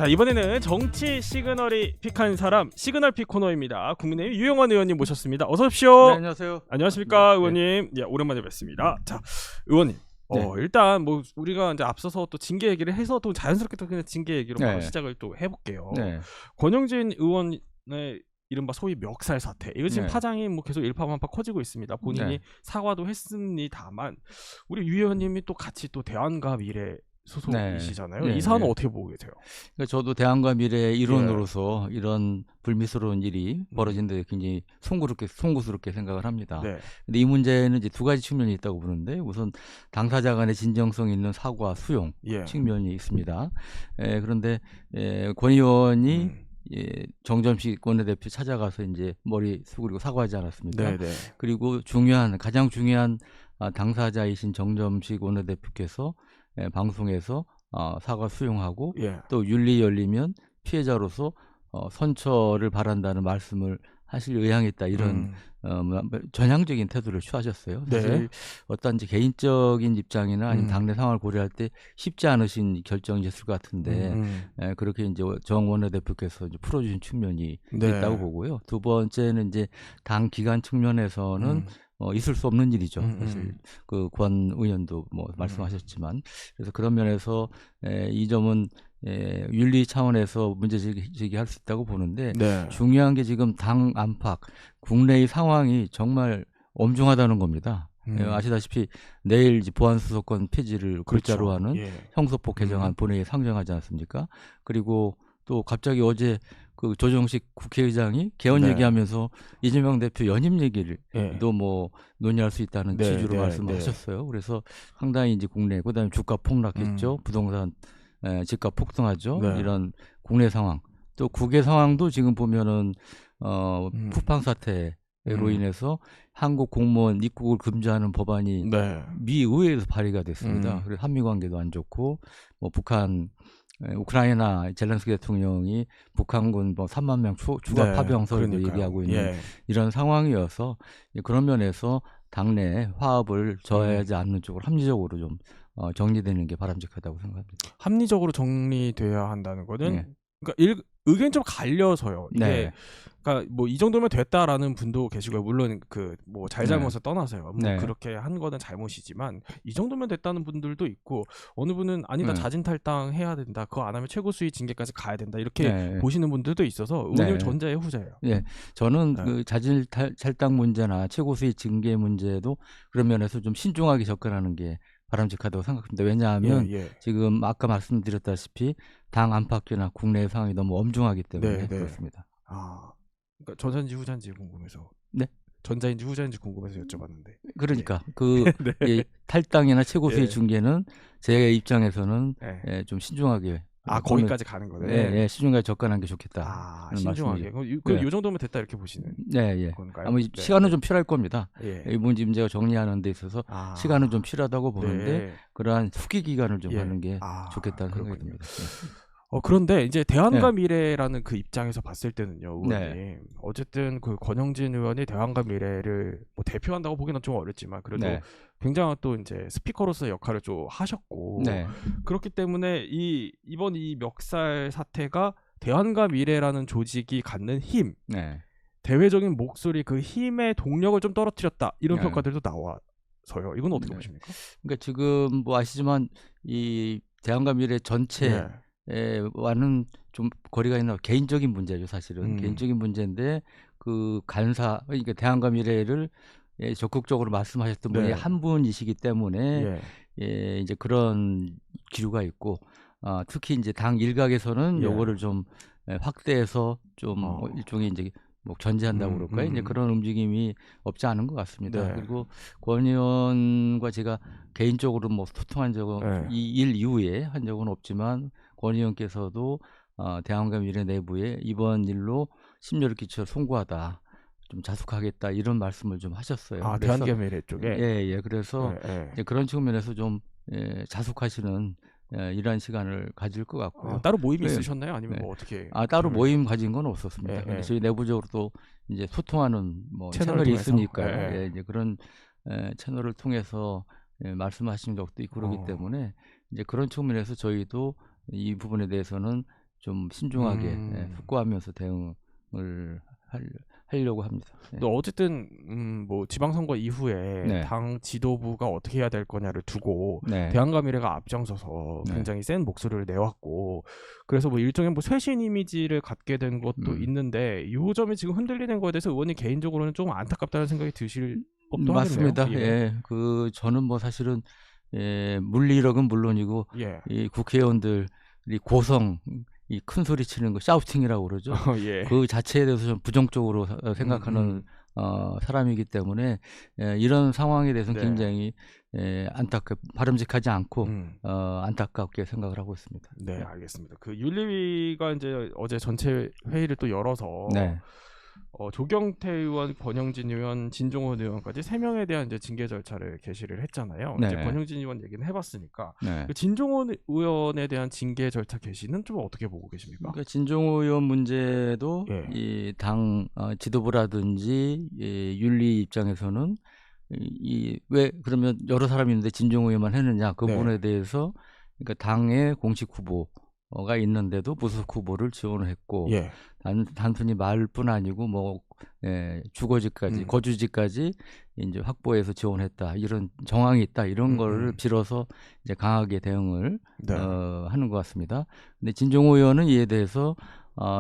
자, 이번에는 정치 시그널이 픽한 사람 시그널 픽 코너입니다. 국민의힘 유영환 의원님 모셨습니다. 어서 오십시오. 네, 안녕하세요. 안녕하십니까, 네, 의원님. 예, 오랜만에 뵙습니다. 자, 의원님. 네. 일단 뭐 우리가 이제 앞서서 또 징계 얘기를 해서 또 자연스럽게 또 그냥 징계 얘기로 바로 네. 시작을 또 해볼게요. 네. 권영진 의원의 이른바 소위 멱살 사태. 이거 지금 네. 파장이 뭐 계속 일파만파 커지고 있습니다. 본인이 네. 사과도 했습니다만 우리 유 의원님이 또 같이 또 대안과 미래 소속이시잖아요. 네. 이 사안은 네. 어떻게 보고 계세요? 그러니까 저도 대안과 미래의 일원으로서 이런 불미스러운 일이 벌어진 데 굉장히 송구스럽게 생각을 합니다. 네. 근데 이 문제는 이제 두 가지 측면이 있다고 보는데, 우선 당사자 간의 진정성 있는 사과 수용 예. 측면이 있습니다. 그런데 권 의원이 정점식 원내대표 찾아가서 이제 머리 숙이고 사과하지 않았습니까? 네. 그리고 가장 중요한 당사자이신 정점식 원내대표께서 방송에서 사과 수용하고 예. 또 윤리 열리면 피해자로서 선처를 바란다는 말씀을 하실 의향이 있다, 이런 전향적인 태도를 취하셨어요. 네. 사실 어떤 이제 개인적인 입장이나 아니면 당내 상황을 고려할 때 쉽지 않으신 결정이셨을 것 같은데 그렇게 이제 정 원내대표께서 이제 풀어주신 측면이 네. 있다고 보고요. 두 번째는 이제 당 기관 측면에서는 있을 수 없는 일이죠. 사실 그 권 의원도 뭐 말씀하셨지만, 그래서 그런 면에서 이 점은 윤리 차원에서 문제 제기할 수 있다고 보는데, 네. 중요한 게 지금 당 안팎 국내의 상황이 정말 엄중하다는 겁니다. 아시다시피 내일 이제 보안수사권 폐지를 글자로 그렇죠. 하는 예. 형소법 개정안 본회의에 상정하지 않습니까? 그리고 또 갑자기 어제 그 조정식 국회의장이 개헌 네. 얘기하면서 이재명 대표 연임 얘기를 예. 또 뭐 논의할 수 있다는 네, 취지로 네, 말씀하셨어요. 그래서 상당히 이제 국내, 그다음에 주가 폭락했죠. 부동산 집값 폭등하죠. 네. 이런 국내 상황, 또 국외 상황도 지금 보면은 쿠팡 사태로 인해서 한국 공무원 입국을 금지하는 법안이 네. 미 의회에서 발의가 됐습니다. 그래서 한미 관계도 안 좋고, 뭐 우크라이나 젤렌스키 대통령이 북한군 뭐 3만 명 추가 네, 파병설도 그러니까요. 얘기하고 있는 예. 이런 상황이어서, 그런 면에서 당내 화합을 저해하지 않는 쪽으로 합리적으로 좀 정리되는 게 바람직하다고 생각합니다. 합리적으로 정리돼야 한다는 거는 네. 그러니까 의견이 좀 갈려서요. 이게 네. 그러니까 뭐 이 정도면 됐다라는 분도 계시고요. 물론 그 뭐 잘잘못을 떠나서요. 뭐 네. 그렇게 한 거는 잘못이지만 이 정도면 됐다는 분들도 있고, 어느 분은 아니다, 자진 탈당해야 된다, 그거 안 하면 최고 수위 징계까지 가야 된다, 이렇게 보시는 분들도 있어서 의원님 전자의 후자예요. 네, 저는 네. 그 자진 탈당 문제나 최고수위 징계 문제도 그런 면에서 좀 신중하게 접근하는 게 바람직하다고 생각합니다. 왜냐하면 지금 아까 말씀드렸다시피 당 안팎이나 국내 상황이 너무 엄중하기 때문에 그렇습니다. 그러니까 전자인지 후자인지 궁금해서. 네? 전자인지 후자인지 궁금해서 여쭤봤는데. 그러니까 네. 탈당이나 최고수위 징계는 제 입장에서는 좀 신중하게. 거기까지 가는 거네. 신중하게 접근하는 게 좋겠다. 신중하게. 이 정도면 됐다, 이렇게 보시는 건가요? 아마 시간은 좀 필요할 겁니다. 예. 이 문제가 정리하는 데 있어서 시간은 좀 필요하다고 보는데, 그러한 후기 기간을 좀 하는 게 좋겠다는 생각이 듭니다. 그런데 이제 대안과 미래라는 그 입장에서 봤을 때는요, 의원님. 어쨌든 그 권영진 의원이 대안과 미래를 뭐 대표한다고 보기는 좀 어렵지만, 그래도 굉장한 또 이제 스피커로서 역할을 좀 하셨고, 그렇기 때문에 이번 이 멱살 사태가 대안과 미래라는 조직이 갖는 힘, 대외적인 목소리, 그 힘의 동력을 좀 떨어뜨렸다, 이런 평가들도 나와서요. 이건 어떻게 보십니까? 그러니까 지금 뭐 아시지만 이 대안과 미래 전체 와는 좀 거리가 있는 개인적인 문제죠, 사실은. 개인적인 문제인데, 그 그러니까 대안과 미래를 적극적으로 말씀하셨던 분이 한 분이시기 때문에 이제 그런 기류가 있고, 특히 이제 당 일각에서는 요거를 좀 확대해서 좀 일종의 이제 뭐 견제한다고 그럴까요? 이제 그런 움직임이 없지 않은 것 같습니다. 그리고 권 의원과 제가 개인적으로 뭐 소통한 적은 이 일 이후에 한 적은 없지만, 권 의원께서도 대안과 미래 내부에 이번 일로 심려를 끼쳐 송구하다, 좀 자숙하겠다, 이런 말씀을 좀 하셨어요. 대안과 미래 쪽에. 그래서 이제 그런 측면에서 좀 자숙하시는 이러한 시간을 가질 것 같고요. 따로 모임이 있으셨나요? 아니면 뭐 어떻게? 따로 모임 가진 건 없었습니다. 근데 저희 내부적으로도 이제 소통하는 뭐 채널이 있으니까요. 이제 그런 채널을 통해서 말씀하신 적도 있고 그러기 때문에, 이제 그런 측면에서 저희도 이 부분에 대해서는 좀 신중하게 숙고하면서 대응을 하려고 합니다. 또 어쨌든 뭐 지방선거 이후에 당 지도부가 어떻게 해야 될 거냐를 두고 대한과 미래가 앞장서서 굉장히 센 목소리를 내왔고, 그래서 뭐 일종의 뭐 쇄신 이미지를 갖게 된 것도 있는데, 이 점이 지금 흔들리는 거에 대해서 의원님 개인적으로는 좀 안타깝다는 생각이 드실 법도 맞습니다. 하겠네요. 예, 저는 뭐 사실은 물리력은 물론이고 이 국회의원들이 고성 이 큰 소리 치는 거 샤우팅이라고 그러죠. 그 자체에 대해서 좀 부정적으로 생각하는 사람이기 때문에 이런 상황에 대해서는 굉장히 바람직하지 않고 안타깝게 생각을 하고 있습니다. 네, 알겠습니다. 그 윤리위가 이제 어제 전체 회의를 또 열어서 조경태 의원, 권영진 의원, 진종훈 의원까지 3명에 대한 이제 징계 절차를 개시를 했잖아요. 이제 권영진 의원 얘기는 해봤으니까 그 진종훈 의원에 대한 징계 절차 개시는 좀 어떻게 보고 계십니까? 그러니까 진종훈 의원 문제도 이 당 지도부라든지 윤리 입장에서는 왜 그러면 여러 사람이 있는데 진종훈 의원만 했느냐, 그 부분에 대해서 그러니까 당의 공식 후보가 있는데도 무소속 후보를 지원을 했고 단순히 말뿐 아니고 뭐 주거지까지 거주지까지 이제 확보해서 지원했다, 이런 정황이 있다, 이런 거를 빌어서 이제 강하게 대응을 하는 것 같습니다. 근데 진종호 의원은 이에 대해서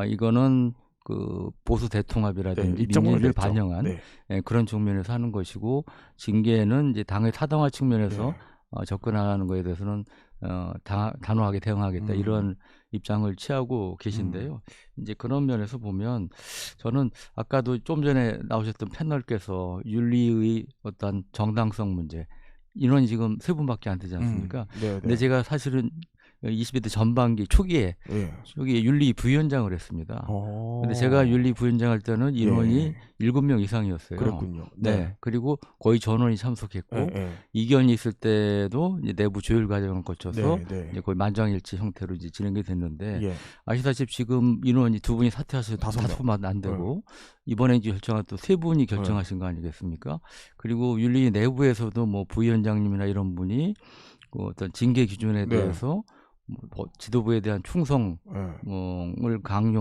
이거는 그 보수 대통합이라든지 민주주의를 반영한 그런 측면에서 하는 것이고, 징계는 이제 당의 타당화 측면에서 접근하는 것에 대해서는 단호하게 대응하겠다, 이런 입장을 취하고 계신데요. 이제 그런 면에서 보면 저는 아까도 좀 전에 나오셨던 패널께서 윤리의 어떤 정당성 문제, 인원이 지금 3분밖에 안 되지 않습니까? 근데 제가 사실은 21대 전반기 초기에 윤리 부위원장을 했습니다. 근데 제가 윤리 부위원장 할 때는 인원이 7명 이상이었어요. 그렇군요. 그리고 거의 전원이 참석했고 이견이 있을 때도 이제 내부 조율 과정을 거쳐서 이제 거의 만장일치 형태로 이제 진행이 됐는데 아시다시피 지금 인원이 2분이 사퇴하셔서 5분만 안 되고 이번에 이제 결정한 또 3분이 결정하신 거 아니겠습니까? 그리고 윤리 내부에서도 뭐 부위원장님이나 이런 분이 그 어떤 징계 기준에 대해서 지도부에 대한 충성을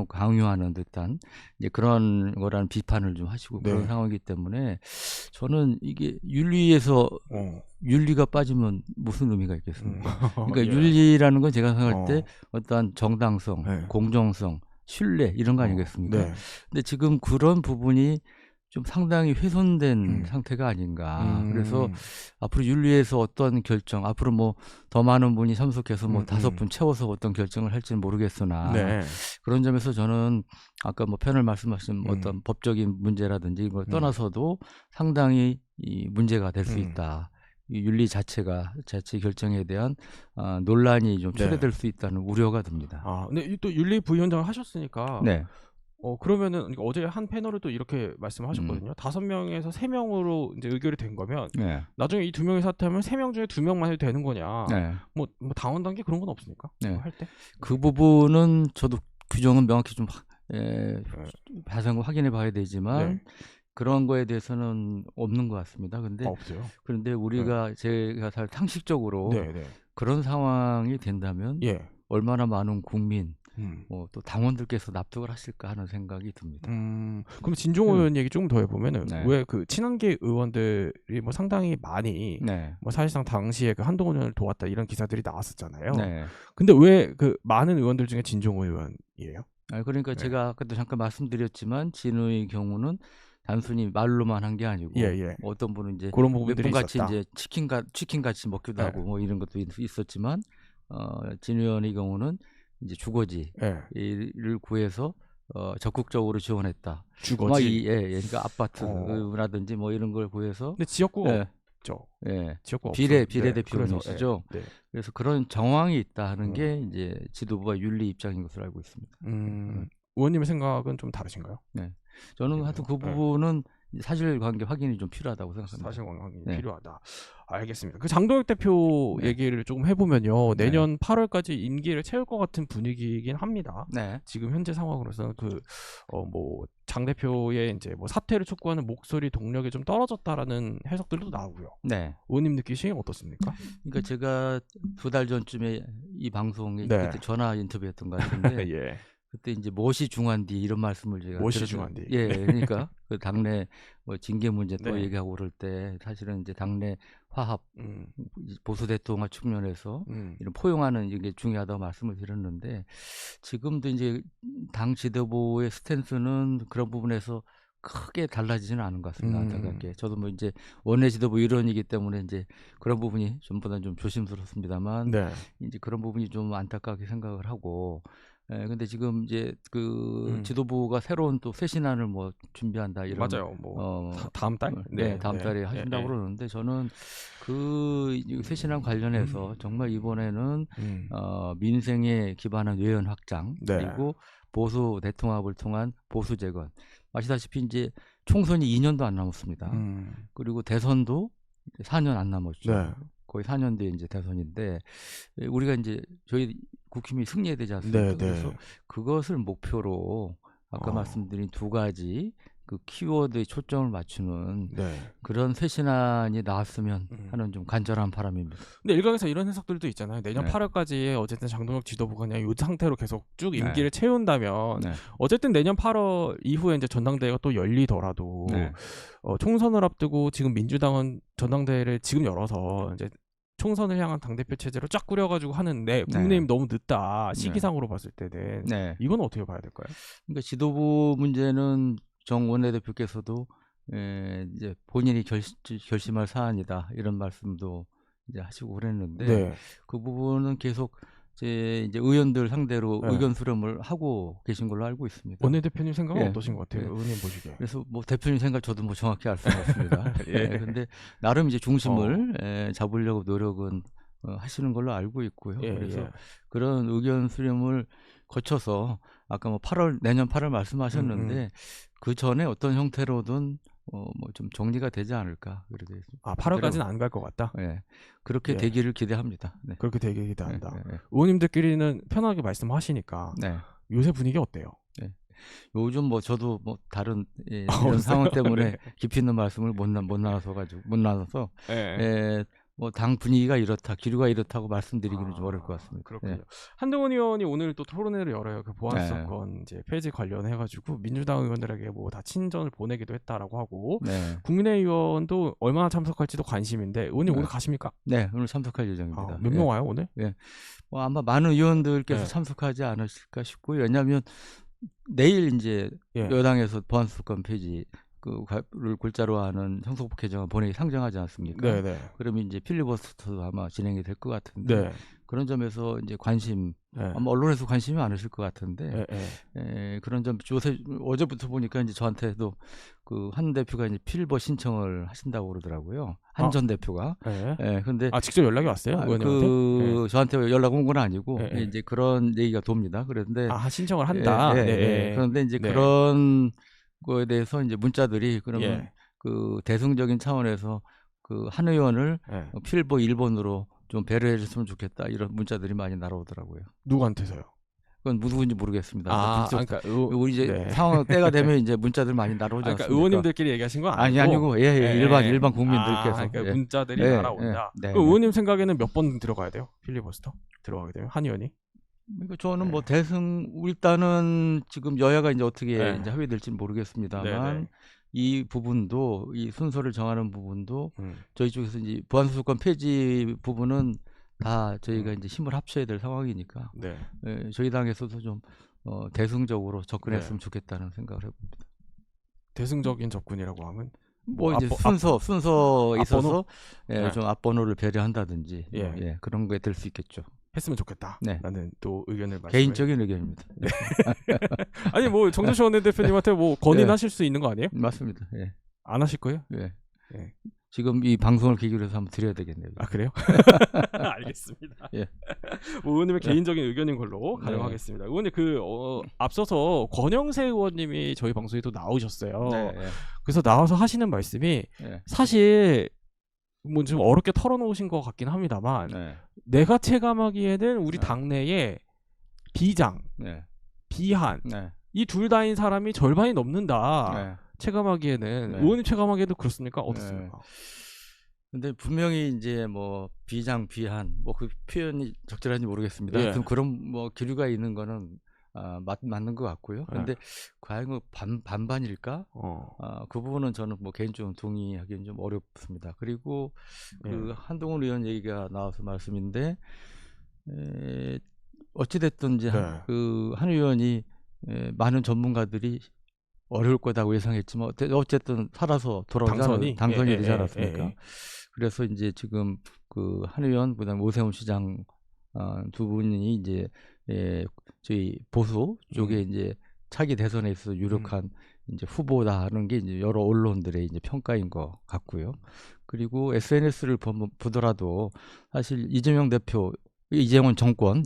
강요하는 듯한 이제 그런 거라는 비판을 좀 하시고 그런 상황이기 때문에 저는 이게 윤리에서 윤리가 빠지면 무슨 의미가 있겠습니까? 그러니까 윤리라는 건 제가 생각할 때 어떠한 정당성, 공정성, 신뢰, 이런 거 아니겠습니까? 근데 지금 그런 부분이 좀 상당히 훼손된 상태가 아닌가. 그래서 앞으로 윤리에서 어떤 결정, 앞으로 뭐 더 많은 분이 참석해서 뭐 5분 채워서 어떤 결정을 할지는 모르겠으나 그런 점에서 저는 아까 뭐 패널 말씀하신 어떤 법적인 문제라든지 이걸 떠나서도 상당히 이 문제가 될 수 있다. 이 윤리 자체가 자체 결정에 대한 논란이 좀 초래될 수 있다는 우려가 듭니다. 근데 또 윤리 부위원장을 하셨으니까 그러면은 그러니까 어제 한 패널을 또 이렇게 말씀하셨거든요. 5명에서 3명으로 이제 의결이 된 거면 나중에 이 2명이 사퇴하면 3명 중에 2명만 해도 되는 거냐? 뭐 당원 단계 그런 건 없습니까? 할 때? 그 부분은 저도 규정은 명확히 좀 자세히 확인해 봐야 되지만 그런 거에 대해서는 없는 것 같습니다. 근데 없어요. 그런데 우리가 제가 살 상식적으로 그런 상황이 된다면 얼마나 많은 국민 또 당원들께서 납득을 하실까 하는 생각이 듭니다. 그럼 진종호 의원 얘기 조금 더 해보면은 왜 그 친한계 의원들이 뭐 상당히 많이 뭐 사실상 당시에 그 한동훈 의원을 도왔다 이런 기사들이 나왔었잖아요. 근데 왜 그 많은 의원들 중에 진종호 의원이에요? 그러니까 제가 아까도 잠깐 말씀드렸지만 진우의 경우는 단순히 말로만 한 게 아니고 어떤 분은 이제 그런 부분들이 같이 있었다. 이제 치킨 같이 먹기도 하고 뭐 이런 것도 있었지만 진 의원의 경우는 이제 주거지를 구해서 적극적으로 지원했다. 주거지. 그러니까 아파트라든지 뭐 이런 걸 구해서. 근데 지역구가 없죠. 지역구가 비례대표이시죠. 그래서 그런 정황이 있다는 게 이제 지도부와 윤리 입장인 것으로 알고 있습니다. 의원님의 생각은 좀 다르신가요? 네. 저는 하여튼 그 부분은 사실관계 확인이 좀 필요하다고 생각합니다. 사실관계 확인이 필요하다. 알겠습니다. 그 장동혁 대표 얘기를 조금 해보면요. 내년 8월까지 임기를 채울 것 같은 분위기이긴 합니다. 지금 현재 상황으로서는 뭐 장 대표의 이제 뭐 사퇴를 촉구하는 목소리 동력이 좀 떨어졌다라는 해석들도 나오고요. 의원님 느끼시기엔 어떻습니까? 그러니까 제가 2달 전쯤에 이 방송에 그때 전화 인터뷰했던 것 같은데 그때 이제 무엇이 중요한디 이런 말씀을 제가 무엇이 중요한디? 그러니까 그 당내 뭐 징계 문제 또 얘기하고 그럴 때 사실은 이제 당내 화합 보수 대통합 측면에서 이런 포용하는 이게 중요하다고 말씀을 드렸는데 지금도 이제 당 지도부의 스탠스는 그런 부분에서 크게 달라지지는 않은 것 같습니다. 안타깝게. 저도 뭐 이제 원내 지도부 일원이기 때문에 이제 그런 부분이 전보다 좀 조심스럽습니다만 이제 그런 부분이 좀 안타깝게 생각을 하고 근데 지금 이제 그 지도부가 새로운 또 새 신안을 뭐 준비한다 이런 맞아요. 뭐 다음 달? 다음 달에 하신다고 그러는데 저는 그 새 신안 관련해서 정말 이번에는 민생에 기반한 외연 확장 그리고 보수 대통합을 통한 보수 재건. 아시다시피 이제 총선이 2년도 안 남았습니다. 그리고 대선도 4년 안 남았죠. 거의 4년 뒤에 이제 대선인데 우리가 이제 저희 국힘이 승리해야 되지 않습니까? 그래서 그것을 목표로 아까 말씀드린 두 가지 그 키워드에 초점을 맞추는 그런 새 신안이 나왔으면 하는 좀 간절한 바람입니다. 근데 일각에서 이런 해석들도 있잖아요. 내년 8월까지 어쨌든 장동혁 지도부가 그냥 이 상태로 계속 쭉 임기를 채운다면 어쨌든 내년 8월 이후에 이제 전당대회가 또 열리더라도 총선을 앞두고 지금 민주당은 전당대회를 지금 열어서 이제 총선을 향한 당대표 체제로 쫙 꾸려가지고 하는데 국민의힘 너무 늦다 시기상으로 봤을 때는 이건 어떻게 봐야 될까요? 그러니까 지도부 문제는 정 원내대표께서도 이제 본인이 결심할 사안이다 이런 말씀도 이제 하시고 그랬는데 그 부분은 계속 이제 의원들 상대로 의견 수렴을 하고 계신 걸로 알고 있습니다. 원내대표님 생각은 어떠신 것 같아요? 의원님 보시기에. 그래서 뭐 대표님 생각 저도 뭐 정확히 알 수는 없습니다. 근데 나름 이제 중심을 잡으려고 노력은 하시는 걸로 알고 있고요. 그래서 그런 의견 수렴을 거쳐서 아까 뭐 내년 8월 말씀하셨는데 그 전에 어떤 형태로든 뭐 좀 정리가 되지 않을까 그렇게. 8월까지는 안 갈 것 같다. 그렇게 되기를 기대합니다. 그렇게 되기를 기대한다. 의원님들끼리는 편하게 말씀하시니까 요새 분위기 어때요? 요즘 뭐 저도 뭐 다른 이런 상황 때문에 깊이 있는 말씀을 못 나눠서 뭐 당 분위기가 이렇다, 기류가 이렇다고 말씀드리기는 좀 어려울 것 같습니다. 그렇군요. 한동훈 의원이 오늘 또 토론회를 열어요. 그 보안 사건 이제 폐지 관련해가지고 민주당 의원들에게 뭐 다 친전을 보내기도 했다라고 하고 국민의 의원도 얼마나 참석할지도 관심인데 의원님 오늘 가십니까? 네, 오늘 참석할 예정입니다. 몇 명 와요 오늘? 뭐 아마 많은 의원들께서 참석하지 않으실까 싶고요. 왜냐하면 내일 이제 여당에서 보안 사건 폐지 그를 골자로 하는 형사법 개정안 본회의 상정하지 않습니까? 그러면 이제 필리버스터도 아마 진행이 될 것 같은데 그런 점에서 이제 관심 아마 언론에서 관심이 많으실 것 같은데 그런 점 요새 어제부터 보니까 이제 저한테도 그 한 대표가 이제 필버 신청을 하신다고 그러더라고요. 한 전 대표가. 근데 직접 연락이 왔어요? 의원님한테? 저한테 연락 온 건 아니고 이제 그런 얘기가 돕니다. 그런데 신청을 한다. 그런데 이제 그런 거에 대해서 이제 문자들이 그러면 그 대승적인 차원에서 그 한 의원을 필보 1번으로 좀 배려해 줬으면 좋겠다 이런 문자들이 많이 날아오더라고요. 누구한테서요? 그건 누구인지 모르겠습니다. 그러니까 우리 이제 상황 때가 되면 이제 문자들 많이 날아오지 않습니까? 그러니까 의원님들끼리 얘기하신 건 아니고 일반 국민들께서 그러니까 문자들이 날아온다. 그 의원님 생각에는 몇 번 들어가야 돼요? 필리버스터 들어가게 되면 한 의원이? 그러니까 저는 뭐 일단은 지금 여야가 이제 어떻게 이제 합의될지는 모르겠습니다만 이 부분도 이 순서를 정하는 부분도 저희 쪽에서 이제 보안수사권 폐지 부분은 다 저희가 이제 힘을 합쳐야 될 상황이니까 저희 당에서도 좀 대승적으로 접근했으면 좋겠다는 생각을 해봅니다. 대승적인 접근이라고 하면 뭐 이제 순서 있어서 좀 앞번호를 배려한다든지 그런 게 될 수 있겠죠. 했으면 좋겠다. 나는 또 의견을 개인적인 의견입니다. 아니 뭐 정재수 원내대표님한테 뭐 건의하실 수 있는 거 아니에요? 맞습니다. 안 하실 거예요? 지금 이 방송을 계기로 해서 한번 드려야 되겠네요. 아 그래요? 알겠습니다. 예. 뭐 의원님의 개인적인 의견인 걸로 네. 가정하겠습니다. 의원님 앞서서 권영세 의원님이 저희 방송에도 나오셨어요. 네. 그래서 나와서 하시는 말씀이 네. 사실 뭐 좀 어렵게 털어놓으신 것 같긴 합니다만 네. 내가 체감하기에는 우리 네. 당내에 비장, 네. 비한 네. 이 둘 다인 사람이 절반이 넘는다. 네. 체감하기에는 네. 의원님 체감하기에도 그렇습니까? 어떻습니까? 근데 분명히 이제 뭐 비장 비한 뭐 그 표현이 적절한지 모르겠습니다. 예. 하여튼 그런 뭐 기류가 있는 거는 맞는 것 같고요. 그런데 과연 그 반반일까? 그 부분은 저는 뭐 개인적으로 동의하기는 좀 어렵습니다. 그리고 그 한동훈 의원 얘기가 나와서 말씀인데 어찌됐든 이제 그 한 의원이 많은 전문가들이 어려울 거다고 예상했지만 어쨌든 살아서 돌아오지 당선이 되지 않았습니까? 그래서 이제 지금 그 한 의원 그다음 오세훈 시장 두 분이 이제 저희 보수 쪽에 이제 차기 대선에 있어서 유력한 이제 후보다는 게 이제 여러 언론들의 이제 평가인 것 같고요. 그리고 SNS를 보더라도 사실 이재명 정권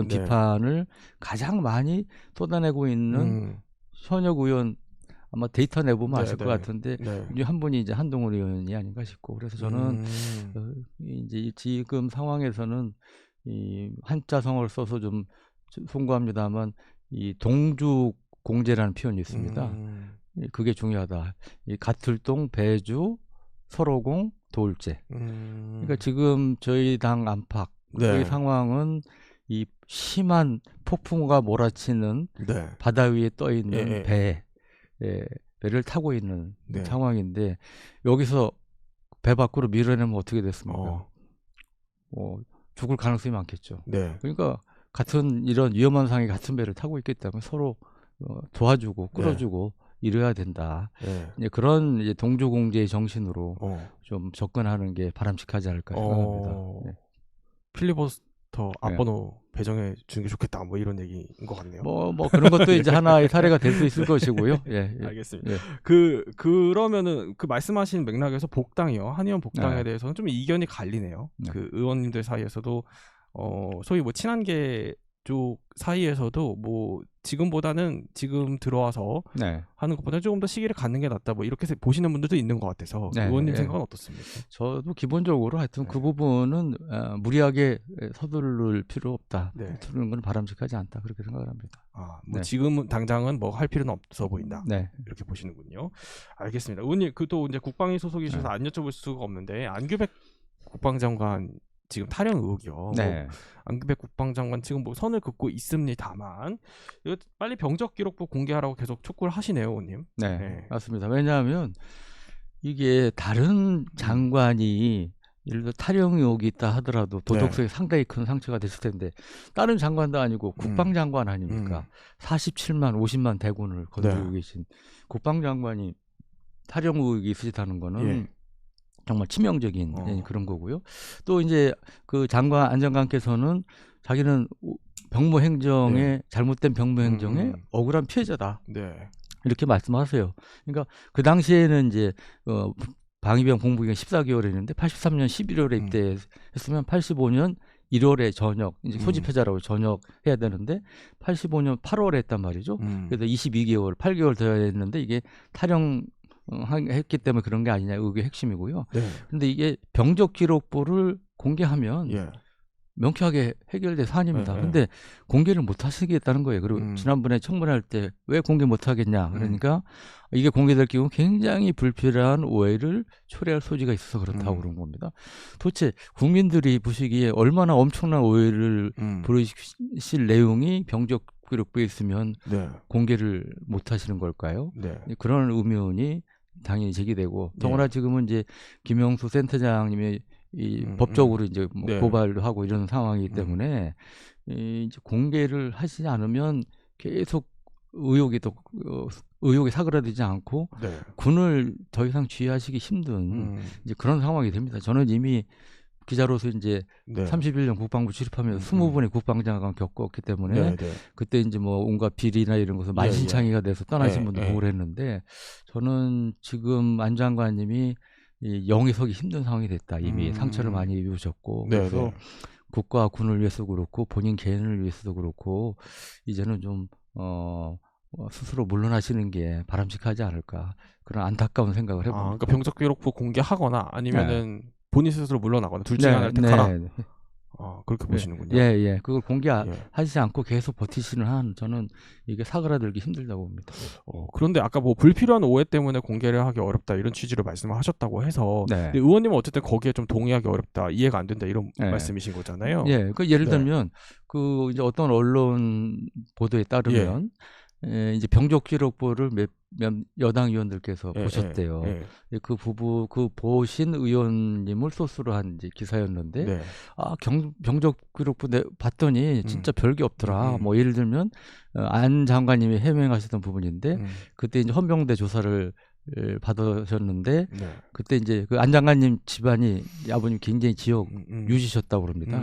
비판을 가장 많이 쏟아내고 있는 현역 의원 아마 데이터 내보면 아실 것 같은데 한 분이 이제 한동훈 의원이 아닌가 싶고 그래서 저는 이제 지금 상황에서는 이 한자성어를 써서 좀 송구합니다만 이 동주공제라는 표현이 있습니다. 그게 중요하다. 이 가틀동, 배주, 서로공, 도울제. 그러니까 지금 저희 당 안팎 이 상황은 이 심한 폭풍우가 몰아치는 바다 위에 떠 있는 배를 타고 있는 상황인데 여기서 배 밖으로 밀어내면 어떻게 됐습니까? 죽을 가능성이 많겠죠. 그러니까 같은 이런 위험한 상황에 같은 배를 타고 있기 때문에 서로 도와주고 끌어주고 이래야 된다. 이제 그런 이제 동조공제의 정신으로 좀 접근하는 게 바람직하지 않을까 생각합니다. 필리버스터 앞번호 배정해 주는 게 좋겠다. 뭐 이런 얘기인 것 같네요. 뭐 그런 것도 이제 하나의 사례가 될 수 있을 것이고요. 알겠습니다. 그러면은 그 말씀하신 맥락에서 복당이요. 한의원 복당에 대해서는 좀 이견이 갈리네요. 그 의원님들 사이에서도 소위 뭐 친한계 쪽 사이에서도 뭐 지금보다는 지금 들어와서 하는 것보다 조금 더 시기를 갖는 게 낫다 뭐 이렇게 보시는 분들도 있는 것 같아서 의원님 생각은 어떻습니까? 저도 기본적으로 하여튼 그 부분은 무리하게 서두를 필요 없다. 서두르는 건 바람직하지 않다 그렇게 생각을 합니다. 뭐 지금은 당장은 뭐 할 필요는 없어 보인다. 이렇게 보시는군요. 알겠습니다. 의원님 그 또 이제 국방위 소속이셔서 안 여쭤볼 수가 없는데 안규백 국방장관 지금 탈영 의혹이요. 뭐 안규백 국방장관 지금 뭐 선을 긋고 있습니다만 이거 빨리 병적 기록부 공개하라고 계속 촉구를 하시네요, 의원님. 맞습니다. 왜냐하면 이게 다른 장관이 예를 들어 탈영 의혹이 있다 하더라도 도덕성이 상당히 큰 상처가 됐을 텐데 다른 장관도 아니고 국방장관 아닙니까? 47만 50만 대군을 건드리고 계신 국방장관이 탈영 의혹이 있으시다는 거는 정말 치명적인 그런 거고요. 또 이제 그 장관 안장관께서는 자기는 병무행정에 잘못된 병무행정에 억울한 피해자다. 이렇게 말씀하세요. 그러니까 그 당시에는 이제 방위병 복무기간 14개월이었는데 83년 11월에 입대했으면 85년 1월에 전역 이제 소집해자라고 전역해야 되는데 85년 8월에 했단 말이죠. 그래서 22개월 8개월 더 했는데 이게 탈영 했기 때문에 그런 게 아니냐 의혹의 핵심이고요. 그런데 이게 병적 기록부를 공개하면 명쾌하게 해결될 사안입니다. 그런데 공개를 못 하시겠다는 거예요. 그리고 지난번에 청문회할 때 왜 공개 못 하겠냐. 그러니까 이게 공개될 경우 굉장히 불필요한 오해를 초래할 소지가 있어서 그렇다고 그런 겁니다. 도대체 국민들이 보시기에 얼마나 엄청난 오해를 부르실 내용이 병적 기록부에 있으면 공개를 못 하시는 걸까요? 그런 의문이 당연히 제기되고 더구나 지금은 이제 김영수 센터장님이 이 법적으로 이제 뭐 고발도 하고 이런 상황이기 때문에 이제 공개를 하시지 않으면 계속 의혹이 사그라들지 않고 군을 더 이상 지휘하시기 힘든 이제 그런 상황이 됩니다. 저는 이미 기자로서 이제 31년 국방부 출입하면서 20분의 국방장관 겪었기 때문에 그때 이제 뭐 온갖 비리나 이런 것을 만신창이가 돼서 떠나신 분들 보고 그랬는데 저는 지금 안 장관님이 이 영이 서기 힘든 상황이 됐다. 이미 상처를 많이 입으셨고 그래서 네네. 국가 군을 위해서도 그렇고 본인 개인을 위해서도 그렇고 이제는 좀 스스로 물러나시는 게 바람직하지 않을까 그런 안타까운 생각을 해봅니다. 그러니까 병적기록부 공개하거나 아니면은 본인 스스로 물러나거나 둘 중에 네, 하나를 택하라. 네. 그렇게 보시는군요. 예. 그걸 예. 공개하지 않고 계속 버티시는 한 저는 이게 사그라들기 힘들다고 봅니다. 그런데 아까 뭐 불필요한 오해 때문에 공개를 하기 어렵다 이런 취지로 말씀을 하셨다고 해서 네. 근데 의원님은 어쨌든 거기에 좀 동의하기 어렵다, 이해가 안 된다 이런 네. 말씀이신 거잖아요. 예. 그 예를 네. 들면 그 이제 어떤 언론 보도에 따르면 이제 병적기록부를 몇 여당 의원들께서 보셨대요. 그 보신 의원님을 소스로 한 이제 기사였는데 네. 병적기록부 봤더니 진짜 별게 없더라. 뭐 예를 들면 안 장관님이 해명하셨던 부분인데 그때 이제 헌병대 조사를 받으셨는데 그때 이제 그 안 장관님 집안이 아버님 굉장히 지역 유지셨다고 그럽니다.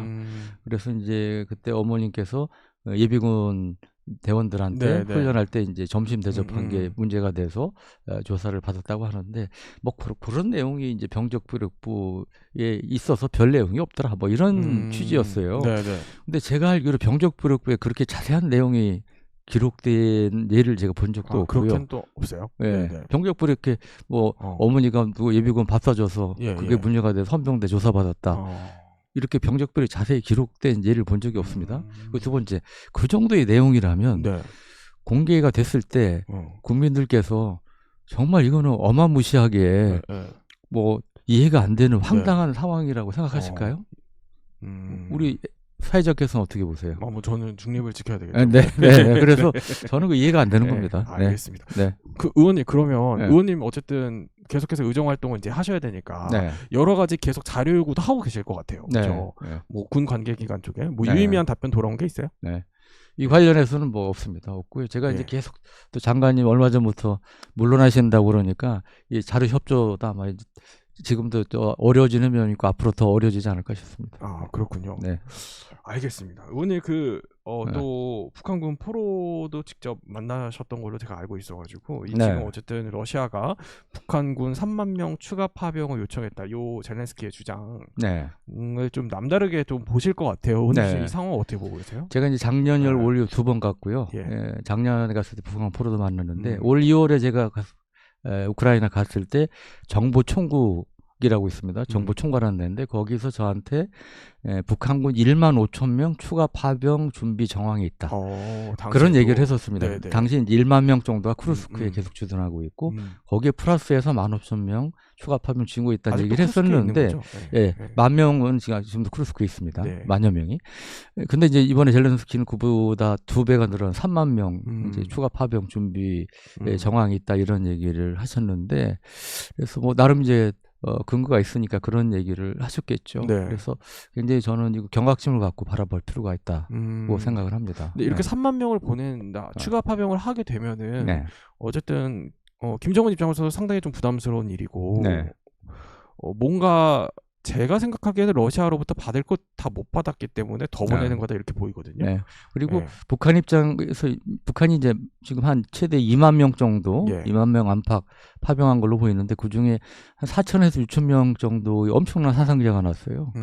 그래서 이제 그때 어머님께서 예비군 대원들한테 훈련할 때 이제 점심 대접한 게 문제가 돼서 조사를 받았다고 하는데 뭐 그런 내용이 이제 병적기록부에 있어서 별 내용이 없더라. 뭐 이런 취지였어요. 근데 제가 알기로 병적기록부에 그렇게 자세한 내용이 기록된 예를 제가 본 적도 없고요. 그렇게는 또 없어요. 네. 병적부 이렇게 뭐 어머니가 누구 예비군 밥 사줘서 그게 문제가 돼서 헌병대 조사받았다. 이렇게 병적별이 자세히 기록된 예를 본 적이 없습니다. 그리고 두 번째, 그 정도의 내용이라면 공개가 됐을 때 국민들께서 정말 이거는 어마무시하게 뭐 이해가 안 되는 황당한 상황이라고 생각하실까요? 우리 사회자께서는 어떻게 보세요? 뭐 저는 중립을 지켜야 되겠죠. 네. 그래서 저는 그 이해가 안 되는 겁니다. 알겠습니다. 그 의원님 그러면 의원님 어쨌든 계속해서 의정 활동을 이제 하셔야 되니까 여러 가지 계속 자료 요구도 하고 계실 것 같아요. 그렇죠? 뭐 군 관계 기관 쪽에 뭐 유의미한 답변 돌아온 게 있어요? 이 관련해서는 뭐 없고요. 제가 이제 계속 또 장관님 얼마 전부터 물러나신다고 그러니까 이 자료 협조도 아마 지금도 또 어려워지는 면이 있고 앞으로 더 어려워지지 않을까 싶습니다. 그렇군요. 알겠습니다. 의원님 또 북한군 포로도 직접 만나셨던 걸로 제가 알고 있어가지고 지금 어쨌든 러시아가 북한군 3만 명 추가 파병을 요청했다. 요 젤렌스키의 주장을 좀 남다르게 좀 보실 것 같아요. 이 상황 어떻게 보고 계세요? 제가 이제 작년 2월 올 2월 2번 갔고요. 작년에 갔을 때 북한 포로도 만났는데 올 2월에 제가 우크라이나 갔을 때 정보총국이라고 있습니다. 정보총괄하는 데인데 거기서 저한테 북한군 1만 5천 명 추가 파병 준비 정황이 있다. 그런 얘기를 했었습니다. 당시 1만 명 정도가 쿠르스크에 계속 주둔하고 있고 거기에 플러스해서 1만 5천 명 추가 파병 쥐고 있다는 얘기를 했었는데 1만 명은 지금도 쿠르스크에 있습니다. 만여 명이. 근데 이제 이번에 젤렌스키는 그보다 2배가 늘어난 3만 명 이제 추가 파병 준비 정황이 있다 이런 얘기를 하셨는데 그래서 뭐 나름 이제 근거가 있으니까 그런 얘기를 하셨겠죠. 그래서 굉장히 저는 이거 경각심을 갖고 바라볼 필요가 있다고 생각을 합니다. 이렇게 3만 명을 보낸다, 추가 파병을 하게 되면은 어쨌든 김정은 입장에서도 상당히 좀 부담스러운 일이고 뭔가 제가 생각하기에는 러시아로부터 받을 것 다 못 받았기 때문에 더 보내는 거다 이렇게 보이거든요. 그리고 북한 입장에서 북한이 이제 지금 한 최대 2만 명 정도, 2만 명 안팎 파병한 걸로 보이는데 그 중에 한 4천에서 6천 명 정도의 엄청난 사상자가 났어요.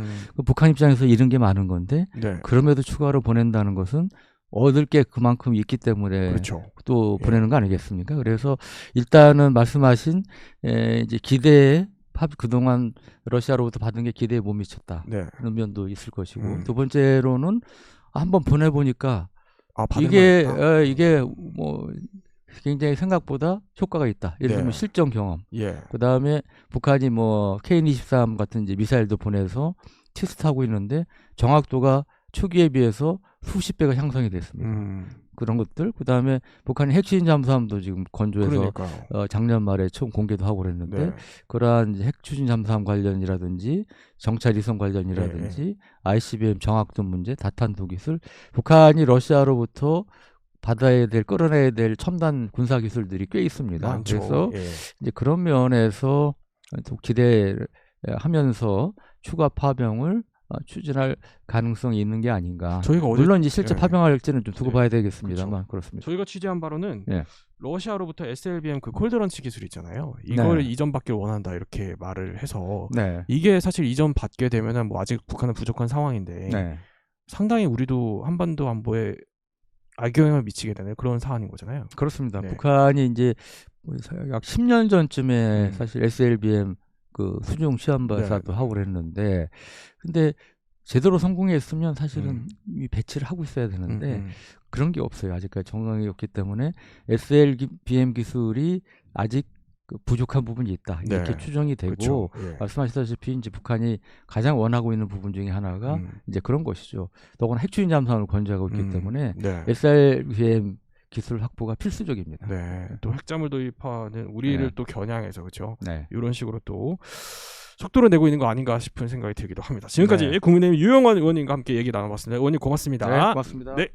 북한 입장에서 잃은 게 많은 건데 그럼에도 추가로 보낸다는 것은 얻을 게 그만큼 있기 때문에 또 보내는 거 아니겠습니까? 그래서 일단은 말씀하신 이제 기대에 그동안 러시아로부터 받은 게 기대에 못 미쳤다. 그런 면도 있을 것이고 두 번째로는 한번 보내보니까 이게 뭐 굉장히 생각보다 효과가 있다. 예를 들면 실전 경험. 그 다음에 북한이 뭐 K-23 같은 이제 미사일도 보내서 테스트하고 있는데 정확도가 초기에 비해서 수십 배가 향상이 됐습니다. 그런 것들. 그 다음에 북한이 핵추진 잠수함도 지금 건조해서 작년 말에 처음 공개도 하고 그랬는데 그러한 핵추진 잠수함 관련이라든지 정찰 위성 관련이라든지 ICBM 정확도 문제, 다탄도 기술, 북한이 러시아로부터 끌어내야 될 첨단 군사 기술들이 꽤 있습니다. 그래서 이제 그런 면에서 또 기대하면서 추가 파병을 추진할 가능성이 있는 게 아닌가. 저희가 물론 이제 실제 예. 파병할지는 좀 두고 네. 봐야 되겠습니다만 그렇습니다. 저희가 취재한 바로는 예. 러시아로부터 SLBM 그 콜드런치 기술 있잖아요. 이걸 네. 이전받기를 원한다 이렇게 말을 해서 네. 이게 사실 이전 받게 되면은 뭐 아직 북한은 부족한 상황인데 네. 상당히 우리도 한반도 안보에 악영향을 미치게 되는 그런 사안인 거잖아요. 그렇습니다. 네. 북한이 이제 약 10년 전쯤에 사실 SLBM 그 수중 시험 발사도 네. 하고 그랬는데 근데 제대로 성공했으면 사실은 이 배치를 하고 있어야 되는데 그런 게 없어요. 아직까지 정황이 없기 때문에 SLBM 기술이 아직 그 부족한 부분이 있다. 이렇게 네. 추정이 되고 그렇죠. 예. 말씀하셨다시피 이제 북한이 가장 원하고 있는 부분 중에 하나가 이제 그런 것이죠. 더구나 핵추진 잠수함을 건조하고 있기 때문에 네. SLBM 기술 확보가 필수적입니다. 네. 또 핵잠을 도입하는 우리를 네. 또 겨냥해서 그렇죠. 네. 이런 식으로 또 속도를 내고 있는 거 아닌가 싶은 생각이 들기도 합니다. 지금까지 네. 국민의힘 유영환 의원님과 함께 얘기 나눠봤습니다. 의원님 고맙습니다. 네, 고맙습니다. 네.